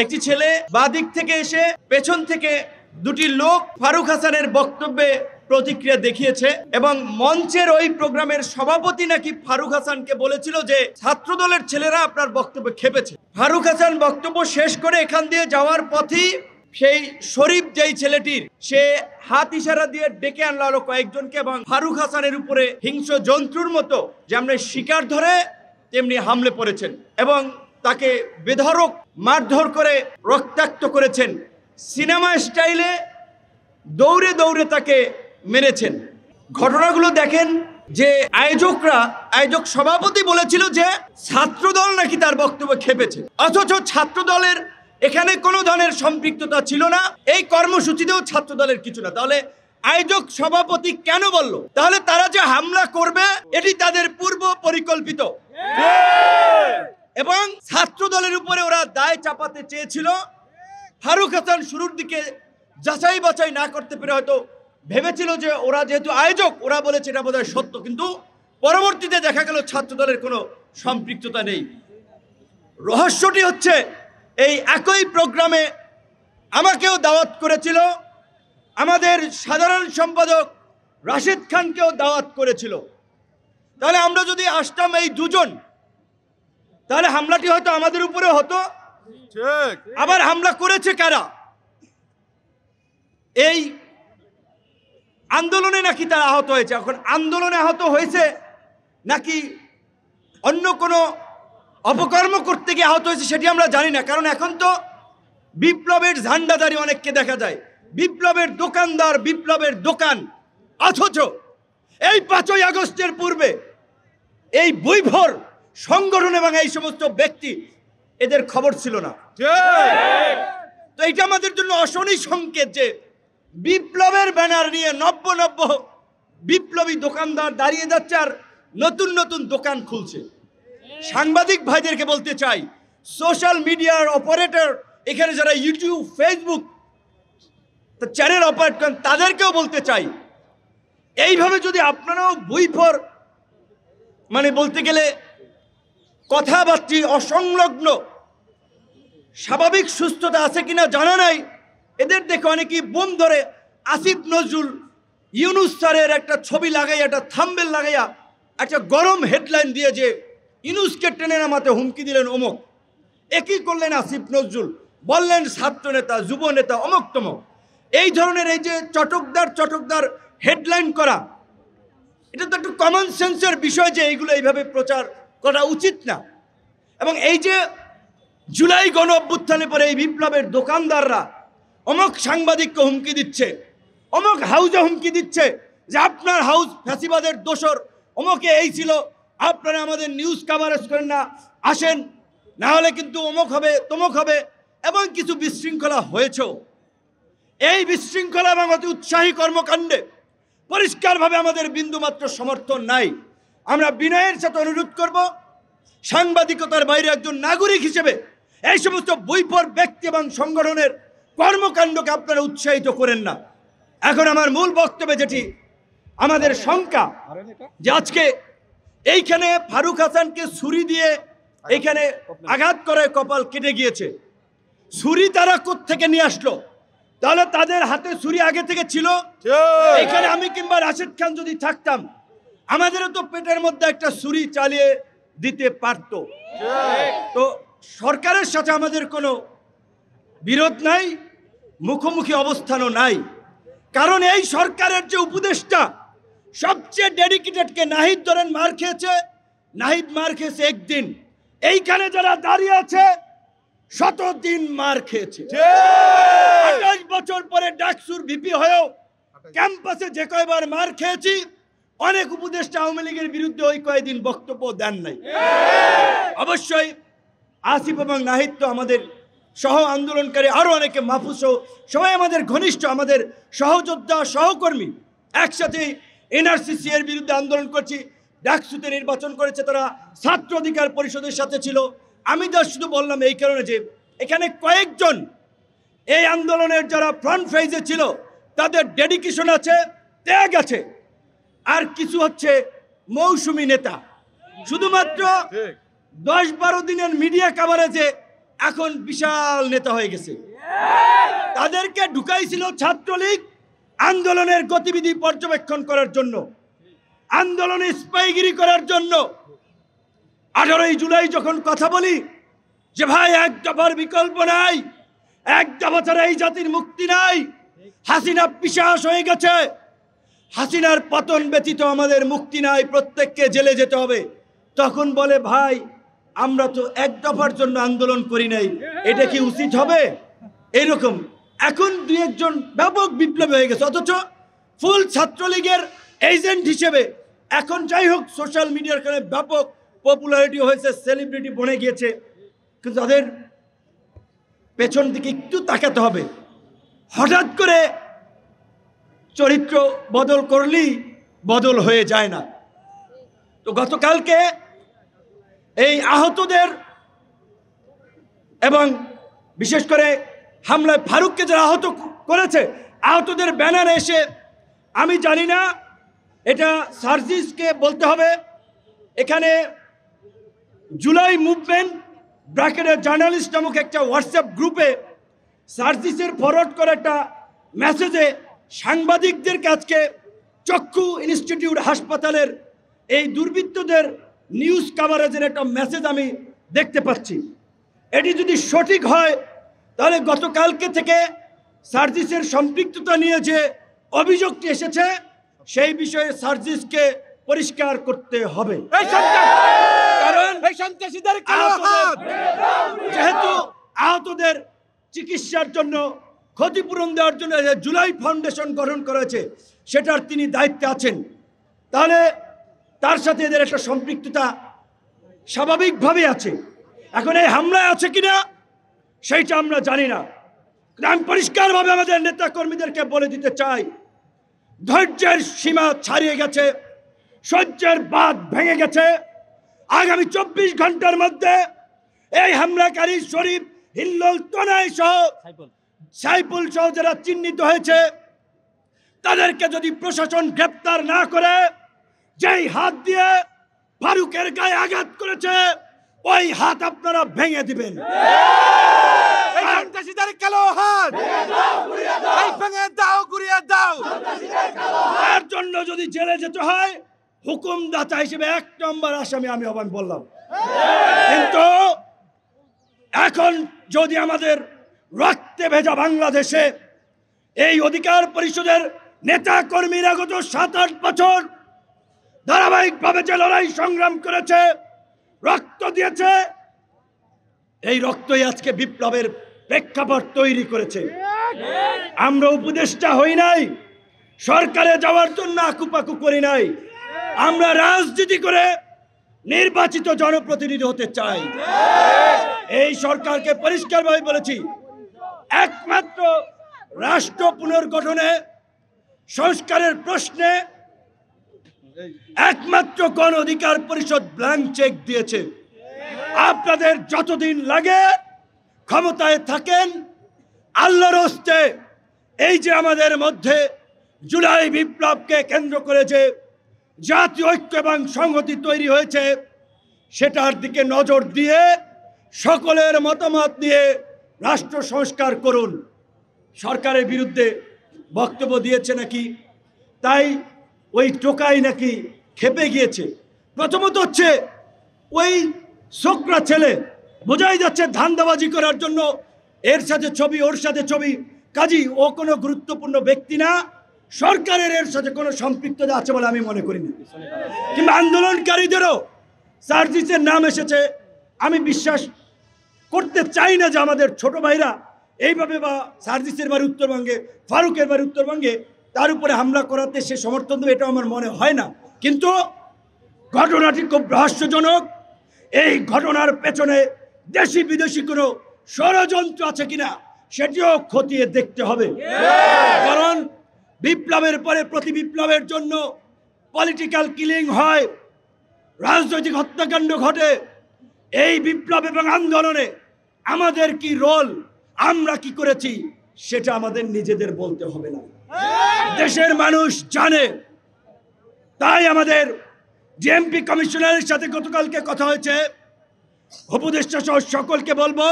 একটি ছেলে বাদিক থেকে এসে পেছন থেকে দুটি লোক ফারুক হাসানের বক্তব্যে প্রতিক্রিয়া দেখিয়েছে এবং মঞ্চের ওই প্রোগ্রামের সভাপতি নাকি ফারুক হাসানকে বলেছিল যে ছাত্রদলের ছেলেরা আপনার বক্তব্যে খেপেছে। ফারুক হাসান বক্তব্য শেষ করে এখান দিয়ে যাওয়ার পথেই সেই শরীফ যেই ছেলেটির সে হাত ইশারা দিয়ে ডেকে আনলো আরো কয়েকজনকে এবং ফারুক হাসানের উপরে হিংস্র জন্তুর মতো যেমন শিকার ধরে তেমনি হামলে পড়েছেন এবং তাকে বেধড়ক মারধর করে রক্তাক্ত করেছেন। সিনেমা স্টাইলে দৌড়ে দৌড়ে তাকে মেরেছেন। ঘটনাগুলো দেখেন যে আয়োজক সভাপতি বলেছিল যে ছাত্রদল নাকি তার বক্তব্য খেপেছে, অথচ ছাত্রদলের এখানে কোনো ধরনের সম্পৃক্ততা ছিল না, এই কর্মসূচিতেও ছাত্রদলের কিছু না। তাহলে আয়োজক সভাপতি কেন বলল? তাহলে তারা যে হামলা করবে এটি তাদের পূর্ব পরিকল্পিত এবং ছাত্রদলের উপরে ওরা দায় চাপাতে চেয়েছিল। ফারুক হাসান শুরুর দিকে যাচাই বাছাই না করতে পেরে হয়তো ভেবেছিল যে ওরা যেহেতু আয়োজক ওরা বলেছে এটা বোধহয় সত্য, কিন্তু পরবর্তীতে দেখা গেল ছাত্রদলের কোনো সম্পৃক্ততা নেই। রহস্যটি হচ্ছে এই একই প্রোগ্রামে আমাকেও দাওয়াত করেছিল, আমাদের সাধারণ সম্পাদক রাশেদ খানকেও দাওয়াত করেছিল। তাহলে আমরা যদি আসতাম এই দুজন, তাহলে হামলাটি হয়তো আমাদের উপরে হতো। আবার হামলা করেছে কারা? এই আন্দোলনে নাকি তারা আহত হয়েছে। এখন আন্দোলনে আহত হয়েছে নাকি অন্য কোনো অপকর্ম করতে গিয়ে আহত হয়েছে সেটি আমরা জানি না, কারণ এখন তো বিপ্লবের ঝান্ডাদারি অনেককে দেখা যায়, বিপ্লবের দোকানদার, বিপ্লবের দোকান। অথচ এই 5ই আগস্টের পূর্বে এই বৈভর সংগঠন এবং এই সমস্ত ব্যক্তি এদের খবর ছিল না। তো এটা আমাদের জন্য অশনি সংকেত যে বিপ্লবের ব্যানার নিয়ে নব্য বিপ্লবী দোকানদার দাঁড়িয়ে যাচ্ছে আর নতুন নতুন দোকান খুলছে। সাংবাদিক ভাইদেরকে বলতে চাই, সোশ্যাল মিডিয়ার অপারেটর এখানে যারা ইউটিউব, ফেসবুক চ্যানেল অপারেট করেন তাদেরকেও বলতে চাই, এইভাবে যদি আপনারাও বৈভর মানে বলতে গেলে কথাবার্তা অসংলগ্ন, স্বাভাবিক সুস্থতা আছে কিনা জানা নাই, এদের দেখে অনেকেই বোম ধরে আসিফ নজরুল ইউনুস স্যারের একটা ছবি লাগাইয়া, একটা থাম্বনেল লাগাইয়া একটা গরম হেডলাইন দিয়ে যে ইউনুসকে টেনে নামাতে হুমকি দিলেন অমুক। একই করলেন আসিফ নজরুল, বললেন ছাত্র নেতা, যুব নেতা, অমুক তমক। এই ধরনের এই যে চটকদার হেডলাইন করা, এটা তো একটু কমন সেন্সের বিষয় যে এইগুলো এইভাবে প্রচার করা উচিত না। এবং এই যে জুলাই গণ অভ্যুত্থানে পরে এই বিপ্লবের দোকানদাররা অমুক সাংবাদিককে হুমকি দিচ্ছে, অমুক হাউজে হুমকি দিচ্ছে যে আপনার হাউস ফ্যাসিবাদের দোসর, অমুকে এই ছিল, আপনারা আমাদের নিউজ কাভারেজ করেন না, আসেন, না হলে কিন্তু অমুক হবে তমুক হবে, এবং কিছু বিশৃঙ্খলা হয়েছেও। এই বিশৃঙ্খলা এবং অতি উৎসাহী কর্মকাণ্ডে পরিষ্কারভাবে আমাদের বিন্দুমাত্র সমর্থন নাই। আমরা বিনয়ের সাথে অনুরোধ করব, সাংবাদিকতার বাইরে একজন নাগরিক হিসেবে এই সমস্ত বৈভর ব্যক্তি এবং সংগঠনের কর্মকাণ্ডকে আপনারা উৎসাহিত করেন না। এখন আমার মূল বক্তব্যে যেটি আমাদের শঙ্কা, যে আজকে এইখানে ফারুক হাসানকে ছুরি দিয়ে এইখানে আঘাত করে কপাল কেটে গিয়েছে। ছুরি তারা কোত্থেকে নিয়ে আসলো? তাহলে তাদের হাতে ছুরি আগে থেকে ছিল। এখানে আমি কিংবা রাশেদ খান যদি থাকতাম, আমাদেরও তো পেটের মধ্যে একটা ছুরি চালিয়ে দিতে পারত। তো সরকারের সাথে আমাদের কোনো বিরোধ নাই, মুখোমুখি অবস্থানও নাই, কারণ এই সরকারের যে উপদেষ্টা সবচেয়ে ডেডিকেটেডকে নাহিদ ধরেন মার খেয়েছে, নাহিদ মার খেয়েছে একদিন, এইখানে যারা দাঁড়িয়ে আছে 100 দিন মার খেয়েছে। 28 বছর পরে ডাকসুর ভিপি হয়েও ক্যাম্পাসে যে কয়বার মার খেয়েছি, অনেক উপদেষ্টা আওয়ামী লীগের বিরুদ্ধে ওই কয়েকদিন বক্তব্য দেন নাই। অবশ্যই আসিফ এবং নাহিদ তো আমাদের সহ আন্দোলনকারী, আরো অনেকে, মাহফুজ সবাই আমাদের ঘনিষ্ঠ, আমাদের সহযোদ্ধা, সহকর্মী। একসাথে এনআরসিসি এর বিরুদ্ধে আন্দোলন করছি, ডাকসুতে নির্বাচন করেছে তারা, ছাত্র অধিকার পরিষদের সাথে ছিল। আমি যা শুধু বললাম এই কারণে যে এখানে কয়েকজন এই আন্দোলনের যারা ফ্রন্ট ফেজে ছিল তাদের ডেডিকেশন আছে, ত্যাগ আছে, আর কিছু হচ্ছে মৌসুমী নেতা। শুধুমাত্র 10-12 দিনের মিডিয়া কভারেজে এখন বিশাল নেতা হয়ে গেছে। তাদেরকে ঢুকাইছিল ছাত্রলীগ আন্দোলনের গতিবিধি পর্যবেক্ষণ করার জন্য, আন্দোলনে স্পাইগিরি করার জন্য। 18ই জুলাই যখন কথা বলি যে ভাই এক দফার বিকল্প নাই, এক দফা ছাড়া এই জাতির মুক্তি নাই, হাসিনা পিশাচ হয়ে গেছে, হাসিনার পতন ব্যতীত আমাদের মুক্তি নাই, প্রত্যেককে জেলে যেতে হবে, তখন বলে ভাই আমরা তো এক দফার জন্য আন্দোলন করি নাই, এটা কি উচিত হবে? এরকম এখন দুই একজন ব্যাপক বিপ্লবী হয়ে গেছে, অথচ ফুল ছাত্রলীগের এজেন্ট হিসেবে এখন যাই হোক সোশ্যাল মিডিয়ার কারণে ব্যাপক পপুলারিটি হয়েছে, সেলিব্রিটি বনে গিয়েছে, কিন্তু তাদের পেছন দিকে একটু তাকাতে হবে। হঠাৎ করে চরিত্র বদল করলেই বদল হয়ে যায় না। তো গতকালকে এই আহতদের এবং বিশেষ করে হামলায় ফারুককে যারা আহত করেছে, আহতদের ব্যানারে এসে, আমি জানি না এটা সার্জিসকে বলতে হবে, এখানে জুলাই মুভমেন্ট ব্র্যাকেটের জার্নালিস্ট নামক একটা হোয়াটসঅ্যাপ গ্রুপে সার্জিসের ফরওয়ার্ড করা একটা মেসেজে সাংবাদিকদের কাছে চক্ষু ইনস্টিটিউট হাসপাতালের এই দুর্বৃত্তদের নিউজ কাভারেজের একটা মেসেজ আমি দেখতে পাচ্ছি। এটি যদি সঠিক হয় তাহলে গতকালকে থেকে সার্জিসের সম্পৃক্ততা নিয়ে যে অভিযোগটি এসেছে সেই বিষয়ে সার্জিসকে পরিষ্কার করতে হবে, কারণ যেহেতু আহতদের চিকিৎসার জন্য ক্ষতিপূরণ দেওয়ার জন্য জুলাই ফাউন্ডেশন গঠন করা হয়েছে, সেটার তিনি দায়িত্বে আছেন, তাহলে তার সাথে এদের একটা সম্পৃক্ততা স্বাভাবিকভাবে আছে। এখন এই হামলায় আছে কিনা সেইটা আমরা জানি না। আমি পরিষ্কারভাবে আমাদের নেতা কর্মীদেরকে বলে দিতে চাই, ধৈর্যের সীমা ছাড়িয়ে গেছে, সহ্যের বাঁধ ভেঙে গেছে। আগামী 24 ঘন্টার মধ্যে এই হামলাকারী শরীফ, হিল্লোল, তনয় সহ সাইফুল সহ যারা চিহ্নিত হয়েছে তাদেরকে যদি প্রশাসন গ্রেপ্তার না করে, যেই হাত দিয়ে ফারুকের গায়ে আঘাত করেছে ওই হাত আপনারা ভেঙে দিবেন। তার জন্য যদি জেলে যেতে হয় হুকুমদাতা হিসেবে 1 নম্বর আসামি আমি আহ্বান বললাম। কিন্তু এখন যদি আমাদের রক্তে ভেজা বাংলাদেশে এই অধিকার পরিষদের নেতা কর্মীরা গত 7-8 বছর ধারাবাহিকভাবে যে লড়াই সংগ্রাম করেছে, রক্ত দিয়েছে, এই রক্তই আজকে বিপ্লবের প্রেক্ষাপট তৈরি করেছে। আমরা উপদেষ্টা হই নাই, সরকারে যাওয়ার জন্য আকুপাকু করি নাই, আমরা রাজনীতি করে নির্বাচিত জনপ্রতিনিধি হতে চাই। এই সরকারকে পরিষ্কারভাবে বলেছি, একমাত্র রাষ্ট্র পুনর্গঠনে সংস্কারের প্রশ্নে একমাত্র গণ অধিকার পরিষদ ব্ল্যাঙ্ক চেক দিয়েছে। আপনাদের যতদিন লাগে ক্ষমতায় থাকেন, আল্লাহর হস্তে এই যে আমাদের মধ্যে জুলাই বিপ্লবকে কেন্দ্র করে যে জাতীয় ঐক্য এবং সংহতি তৈরি হয়েছে সেটার দিকে নজর দিয়ে সকলের মতামত নিয়ে রাষ্ট্র সংস্কার করুন। সরকারের বিরুদ্ধে বক্তব্য দিয়েছে নাকি, তাই ওই টোকাই নাকি খেপে গিয়েছে। প্রথমত হচ্ছে ওই ছোকরা ছেলে, বোঝাই যাচ্ছে ধান্দাবাজি করার জন্য এর সাথে ছবি, ওর সাথে ছবি, কাজী ও কোনো গুরুত্বপূর্ণ ব্যক্তি না, সরকারের এর সাথে কোনো সম্পৃক্ততা আছে বলে আমি মনে করি না। কিংবা আন্দোলনকারীদেরও সার্জিসের নাম এসেছে, আমি বিশ্বাস করতে চাই না যে আমাদের ছোট ভাইরা এইভাবে, বা সার্জিসের বাড়ি উত্তরবঙ্গে, ফারুকের বাড়ি উত্তরবঙ্গে, তার উপরে হামলা করাতে সে সমর্থন দেবে, এটা আমার মনে হয় না। কিন্তু ঘটনাটি খুব রহস্যজনক। এই ঘটনার পেছনে দেশি বিদেশি কোনো ষড়যন্ত্র আছে কিনা সেটিও খতিয়ে দেখতে হবে, কারণ বিপ্লবের পরে প্রতি বিপ্লবের জন্য পলিটিক্যাল কিলিং হয়, রাজনৈতিক হত্যাকাণ্ড ঘটে। এই বিপ্লব এবং আন্দোলনে আমাদের কি রোল, আমরা কি করেছি সেটা আমাদের নিজেদের বলতে হবে না, দেশের মানুষ জানে। তাই আমাদের ডিএমপি কমিশনারের সাথে গতকালকে কথা হয়েছে, উপদেষ্টা সহ সকলকে বলবো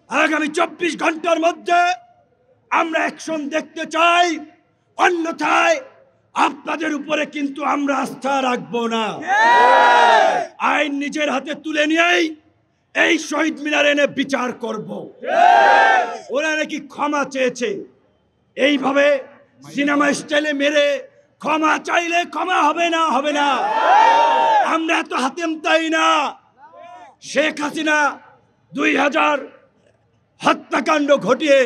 আগামী 24 ঘন্টার মধ্যে আমরা অ্যাকশন দেখতে চাই, অন্যথায় আপনাদের উপরে কিন্তু আমরা আস্থা রাখবো না। আইন নিজের হাতে তুলে নিয়েই এই শহীদ মিনার এনে বিচার করব। ওরা নাকি ক্ষমা চেয়েছে, এইভাবে সিনেমা স্টাইলে মেরে ক্ষমা চাইলে ক্ষমা হবে না, হবে না। আমরা এত হাতেম তাই না। শেখ হাসিনা 2000 হত্যাকাণ্ড ঘটিয়ে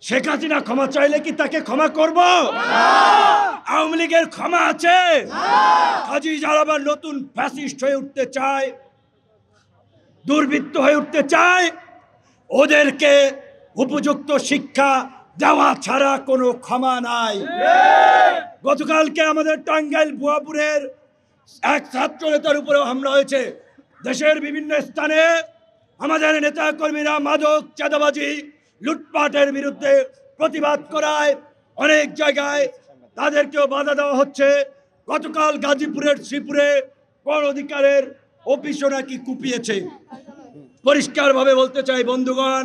শেখ হাসিনা ক্ষমা চাইলে কি তাকে ক্ষমা করব? আওয়ামী লীগের ক্ষমা আছে? কাজী যারা আবার নতুন ফ্যাসিস্ট হয়ে উঠতে চায়, দুর্বৃত্ত হয়ে উঠতে চায়, ওদেরকে উপযুক্ত শিক্ষা দেওয়া ছাড়া কোনো ক্ষমা নাই। গতকালকে আমাদের টাঙ্গাইল ভুয়াপুরের এক ছাত্র নেতার উপরেও হামলা হয়েছে। দেশের বিভিন্ন স্থানে আমাদের নেতা কর্মীরা মাদক, চাঁদাবাজি, লুটপাটের বিরুদ্ধে প্রতিবাদ করায় অনেক জায়গায় তাদেরকেও বাধা দেওয়া হচ্ছে। গতকাল গাজীপুরের শ্রীপুরে গণ অধিকারের অফিসও নাকি কুপিয়েছে। পরিষ্কারভাবে বলতে চাই বন্ধুগণ,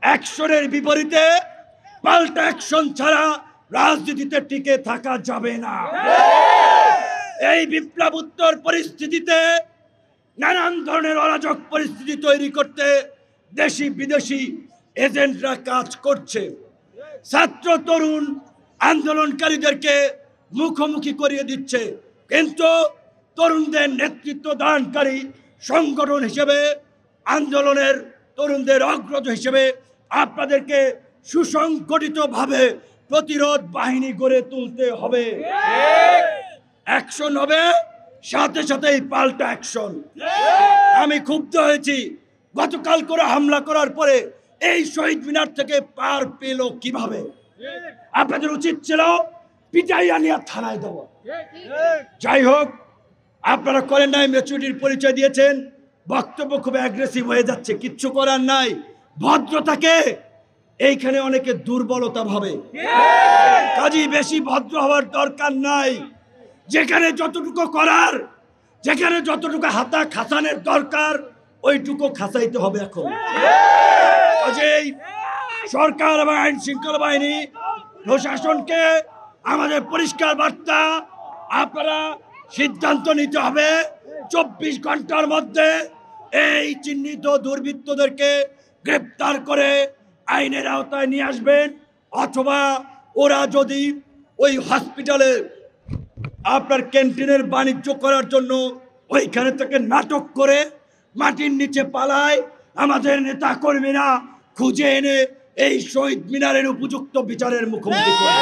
অ্যাকশনের বিপরীতে পাল্টা অ্যাকশন ছাড়া রাজনীতিতে টিকে থাকা যাবে না। এই বিপ্লবোত্তর পরিস্থিতিতে নানান ধরনের অরাজক পরিস্থিতি তৈরি করতে দেশি বিদেশি এজেন্টরা কাজ করছে। ছাত্র তরুণ আন্দোলনকারীদেরকে মুখোমুখি করিয়ে দিচ্ছে, কিন্তু তরুণদের নেতৃত্ব দানকারী সংগঠন হিসেবে, আন্দোলনের তরুণদের অগ্রজ হিসেবে আপনাদেরকে সুসংগঠিতভাবে প্রতিরোধ বাহিনী গড়ে তুলতে হবে। অ্যাকশন হবে, সাথে সাথেই পাল্টা অ্যাকশন। আমি ক্ষুব্ধ হয়েছি, গতকাল করে হামলা করার পরে এই শহীদ মিনার থেকে পার পেল কিভাবে? আপনাদের উচিত ছিল পিটাইয়া নিয়ে থানায় দেওয়া। যাই হোক, আপনারা করেন নাই, ম্যাচুরিটির পরিচয় দিয়েছেন, বক্তব্য খুব অ্যাগ্রেসিভ হয়ে যাচ্ছে, কিচ্ছু করার নাই। ভদ্রতাকে এইখানে অনেকে দুর্বলতা ভাবে, কাজী বেশি ভদ্র হওয়ার দরকার নাই। যেখানে যতটুকু করার, যেখানে যতটুকু হাতা খাসানের দরকার, ওইটুকু খাসাইতে হবে। এখন কাজেই সরকার এবং আইন শৃঙ্খলা বাহিনী, প্রশাসনকে আমাদের পরিষ্কার বার্তা, আপনারা সিদ্ধান্ত নিতে হবে 24 ঘন্টার মধ্যে এই চিহ্নিত দুর্বৃত্তদেরকে গ্রেপ্তার করে আইনের আওতায় নিয়ে আসবেন, অথবা ওরা যদি ওই হসপিটালে আপনার ক্যান্টিনের বাণিজ্য করার জন্য ওইখানে থেকে নাটক করে মাটির নিচে পালায়, আমাদের নেতা কর্মীরা খুঁজে এনে এই শহীদ মিনারের উপযুক্ত বিচারের মুখোমুখি করে।